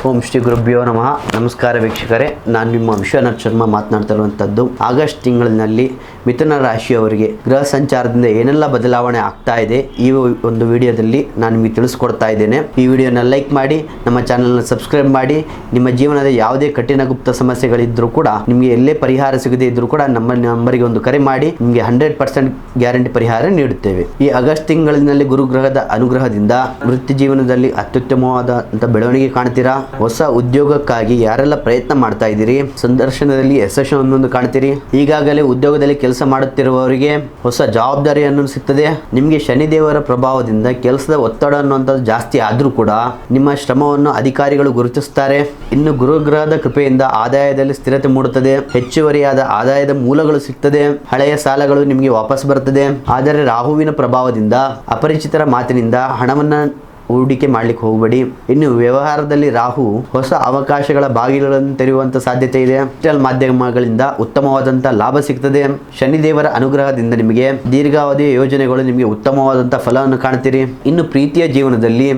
ಓಂ ಶ್ರೀ ಗುರುಭ್ಯೋ ನಮಃ. ನಮಸ್ಕಾರ ವೀಕ್ಷಕರೇ, ನಾನು ನಿಮ್ಮ ವಿಶ್ವನಾಥ್ ಶರ್ಮಾ ಮಾತನಾಡ್ತಾ ಇರುವಂಥದ್ದು. ಆಗಸ್ಟ್ ತಿಂಗಳಿನಲ್ಲಿ ಮಿಥುನ ರಾಶಿಯವರಿಗೆ ಗ್ರಹ ಸಂಚಾರದಿಂದ ಏನೆಲ್ಲ ಬದಲಾವಣೆ ಆಗ್ತಾ ಇದೆ ಈ ಒಂದು ವಿಡಿಯೋದಲ್ಲಿ ನಾನು ನಿಮಗೆ ತಿಳಿಸ್ಕೊಡ್ತಾ ಇದ್ದೇನೆ. ಈ ವಿಡಿಯೋನ ಲೈಕ್ ಮಾಡಿ, ನಮ್ಮ ಚಾನಲ್ನ ಸಬ್ಸ್ಕ್ರೈಬ್ ಮಾಡಿ. ನಿಮ್ಮ ಜೀವನದ ಯಾವುದೇ ಕಠಿಣ ಗುಪ್ತ ಸಮಸ್ಯೆಗಳಿದ್ರೂ ಕೂಡ, ನಿಮಗೆ ಎಲ್ಲೇ ಪರಿಹಾರ ಸಿಗದೇ ಇದ್ರೂ ಕೂಡ ನಮ್ಮ ನಂಬರಿಗೆ ಒಂದು ಕರೆ ಮಾಡಿ ನಿಮಗೆ 100% ಗ್ಯಾರಂಟಿ ಪರಿಹಾರ ನೀಡುತ್ತೇವೆ. ಈ ಆಗಸ್ಟ್ ತಿಂಗಳಿನಲ್ಲಿ ಗುರುಗ್ರಹದ ಅನುಗ್ರಹದಿಂದ ವೃತ್ತಿ ಜೀವನದಲ್ಲಿ ಅತ್ಯುತ್ತಮವಾದಂಥ ಬೆಳವಣಿಗೆ ಕಾಣ್ತೀರಾ. ಹೊಸ ಉದ್ಯೋಗಕ್ಕಾಗಿ ಯಾರೆಲ್ಲ ಪ್ರಯತ್ನ ಮಾಡ್ತಾ ಇದ್ದೀರಿ, ಸಂದರ್ಶನದಲ್ಲಿ ಯಶಸ್ಸನ್ನು ಕಾಣ್ತೀರಿ. ಈಗಾಗಲೇ ಉದ್ಯೋಗದಲ್ಲಿ ಕೆಲಸ ಮಾಡುತ್ತಿರುವವರಿಗೆ ಹೊಸ ಜವಾಬ್ದಾರಿಯನ್ನು ಸಿಗ್ತದೆ. ನಿಮಗೆ ಶನಿದೇವರ ಪ್ರಭಾವದಿಂದ ಕೆಲಸದ ಒತ್ತಡ ಅನ್ನುವಂಥದ್ದು ಜಾಸ್ತಿ ಆದರೂ ಕೂಡ ನಿಮ್ಮ ಶ್ರಮವನ್ನು ಅಧಿಕಾರಿಗಳು ಗುರುತಿಸುತ್ತಾರೆ. ಇನ್ನು ಗುರುಗ್ರಹದ ಕೃಪೆಯಿಂದ ಆದಾಯದಲ್ಲಿ ಸ್ಥಿರತೆ ಮೂಡುತ್ತದೆ. ಹೆಚ್ಚುವರಿಯಾದ ಆದಾಯದ ಮೂಲಗಳು ಸಿಗ್ತದೆ. ಹಳೆಯ ಸಾಲಗಳು ನಿಮಗೆ ವಾಪಸ್ ಬರುತ್ತದೆ. ಆದರೆ ರಾಹುವಿನ ಪ್ರಭಾವದಿಂದ ಅಪರಿಚಿತರ ಮಾತಿನಿಂದ ಹಣವನ್ನು ಹೂಡಿಕೆ ಮಾಡ್ಲಿಕ್ಕೆ ಹೋಗಬೇಡಿ. ಇನ್ನು ವ್ಯವಹಾರದಲ್ಲಿ ರಾಹು ಹೊಸ ಅವಕಾಶಗಳ ಬಾಗಿಲುಗಳನ್ನು ತೆರೆಯುವಂತ ಸಾಧ್ಯತೆ ಇದೆ. ಡಿಜಿಟಲ್ ಮಾಧ್ಯಮಗಳಿಂದ ಉತ್ತಮವಾದಂಥ ಲಾಭ ಸಿಗ್ತದೆ. ಶನಿದೇವರ ಅನುಗ್ರಹದಿಂದ ನಿಮಗೆ ದೀರ್ಘಾವಧಿಯ ಯೋಜನೆಗಳು ನಿಮಗೆ ಉತ್ತಮವಾದಂಥ ಫಲವನ್ನು ಕಾಣ್ತೀರಿ. ಇನ್ನು ಪ್ರೀತಿಯ ಜೀವನದಲ್ಲಿ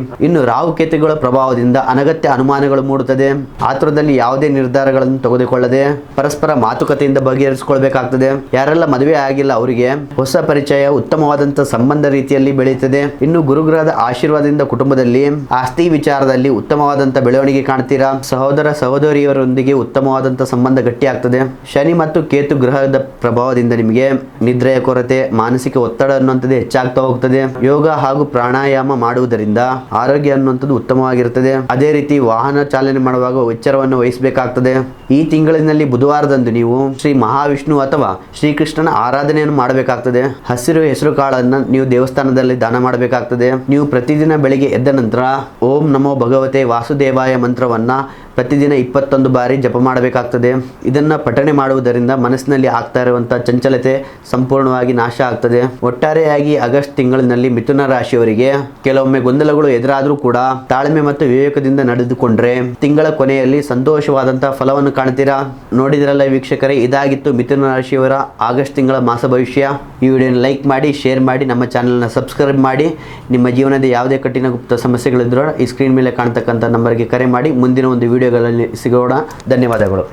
ರಾಹುಕೇತುಗಳ ಪ್ರಭಾವದಿಂದ ಅನಗತ್ಯ ಅನುಮಾನಗಳು ಮೂಡುತ್ತದೆ. ಆತುರದಲ್ಲಿ ಯಾವುದೇ ನಿರ್ಧಾರಗಳನ್ನು ತೆಗೆದುಕೊಳ್ಳದೆ ಪರಸ್ಪರ ಮಾತುಕತೆಯಿಂದ ಬಗೆಹರಿಸಿಕೊಳ್ಬೇಕಾಗ್ತದೆ. ಯಾರೆಲ್ಲ ಮದುವೆ ಆಗಿಲ್ಲ ಅವರಿಗೆ ಹೊಸ ಪರಿಚಯ ಉತ್ತಮವಾದಂಥ ಸಂಬಂಧ ರೀತಿಯಲ್ಲಿ ಬೆಳೆಯುತ್ತದೆ. ಇನ್ನು ಗುರುಗ್ರಹದ ಆಶೀರ್ವಾದದಿಂದ ಕುಟುಂಬದಲ್ಲಿ ಆಸ್ತಿ ವಿಚಾರದಲ್ಲಿ ಉತ್ತಮವಾದಂಥ ಬೆಳವಣಿಗೆ ಕಾಣ್ತೀರಾ. ಸಹೋದರ ಸಹೋದರಿಯರೊಂದಿಗೆ ಉತ್ತಮವಾದಂಥ ಸಂಬಂಧ ಗಟ್ಟಿಯಾಗ್ತದೆ. ಶನಿ ಮತ್ತು ಕೇತು ಗ್ರಹದ ಪ್ರಭಾವದಿಂದ ನಿಮಗೆ ನಿದ್ರೆಯ ಕೊರತೆ, ಮಾನಸಿಕ ಒತ್ತಡ ಅನ್ನುವಂಥದ್ದು ಹೆಚ್ಚಾಗ್ತಾ ಹೋಗ್ತದೆ. ಯೋಗ ಹಾಗೂ ಪ್ರಾಣಾಯಾಮ ಮಾಡುವುದರಿಂದ ಆರೋಗ್ಯ ಅನ್ನುವಂಥದ್ದು ಉತ್ತಮವಾಗಿರುತ್ತದೆ. ಅದೇ ರೀತಿ ವಾಹನ ಚಾಲನೆ ಮಾಡುವಾಗ ಎಚ್ಚರವನ್ನು ವಹಿಸಬೇಕಾಗ್ತದೆ. ಈ ತಿಂಗಳಿನಲ್ಲಿ ಬುಧವಾರದಂದು ನೀವು ಶ್ರೀ ಮಹಾವಿಷ್ಣು ಅಥವಾ ಶ್ರೀಕೃಷ್ಣನ ಆರಾಧನೆಯನ್ನು ಮಾಡಬೇಕಾಗ್ತದೆ. ಹಸಿರು ಹೆಸರು ಕಾಳನ್ನು ನೀವು ದೇವಸ್ಥಾನದಲ್ಲಿ ದಾನ ಮಾಡಬೇಕಾಗ್ತದೆ. ನೀವು ಪ್ರತಿದಿನ ಬೆಳಿಗ್ಗೆ ಎದ್ದ ನಂತರ ಓಂ ನಮೋ ಭಗವತೆ ವಾಸುದೇವಾಯ ಮಂತ್ರವನ್ನ ಪ್ರತಿದಿನ 21 ಬಾರಿ ಜಪ ಮಾಡಬೇಕಾಗ್ತದೆ. ಇದನ್ನ ಪಠನೆ ಮಾಡುವುದರಿಂದ ಮನಸ್ಸಿನಲ್ಲಿ ಆಗ್ತಾ ಇರುವಂತಹ ಚಂಚಲತೆ ಸಂಪೂರ್ಣವಾಗಿ ನಾಶ ಆಗ್ತದೆ. ಒಟ್ಟಾರೆಯಾಗಿ ಆಗಸ್ಟ್ ತಿಂಗಳಿನಲ್ಲಿ ಮಿಥುನ ರಾಶಿಯವರಿಗೆ ಕೆಲವೊಮ್ಮೆ ಗೊಂದಲಗಳು ಎದುರಾದರೂ ಕೂಡ ತಾಳ್ಮೆ ಮತ್ತು ವಿವೇಕದಿಂದ ನಡೆದುಕೊಂಡ್ರೆ ತಿಂಗಳ ಕೊನೆಯಲ್ಲಿ ಸಂತೋಷವಾದಂತಹ ಫಲವನ್ನು ಕಾಣ್ತೀರಾ. ನೋಡಿದ್ರಲ್ಲ ವೀಕ್ಷಕರೇ, ಇದಾಗಿತ್ತು ಮಿಥುನ ರಾಶಿಯವರ ಆಗಸ್ಟ್ ತಿಂಗಳ ಮಾಸ ಭವಿಷ್ಯ. ಈ ವಿಡಿಯೋನ ಲೈಕ್ ಮಾಡಿ, ಶೇರ್ ಮಾಡಿ, ನಮ್ಮ ಚಾನಲ್ನ ಸಬ್ಸ್ಕ್ರೈಬ್ ಮಾಡಿ. ನಿಮ್ಮ ಜೀವನದ ಯಾವುದೇ ಕಠಿಣ ಗುಪ್ತ ಸಮಸ್ಯೆಗಳಿದ್ರೂ ಈ ಸ್ಕ್ರೀನ್ ಮೇಲೆ ಕಾಣ್ತಕ್ಕಂಥ ನಂಬರ್ಗೆ ಕರೆ ಮಾಡಿ. ಮುಂದಿನ ಒಂದು ವಿಡಿಯೋಗಳಲ್ಲಿ ಸಿಗೋಣ. ಧನ್ಯವಾದಗಳು.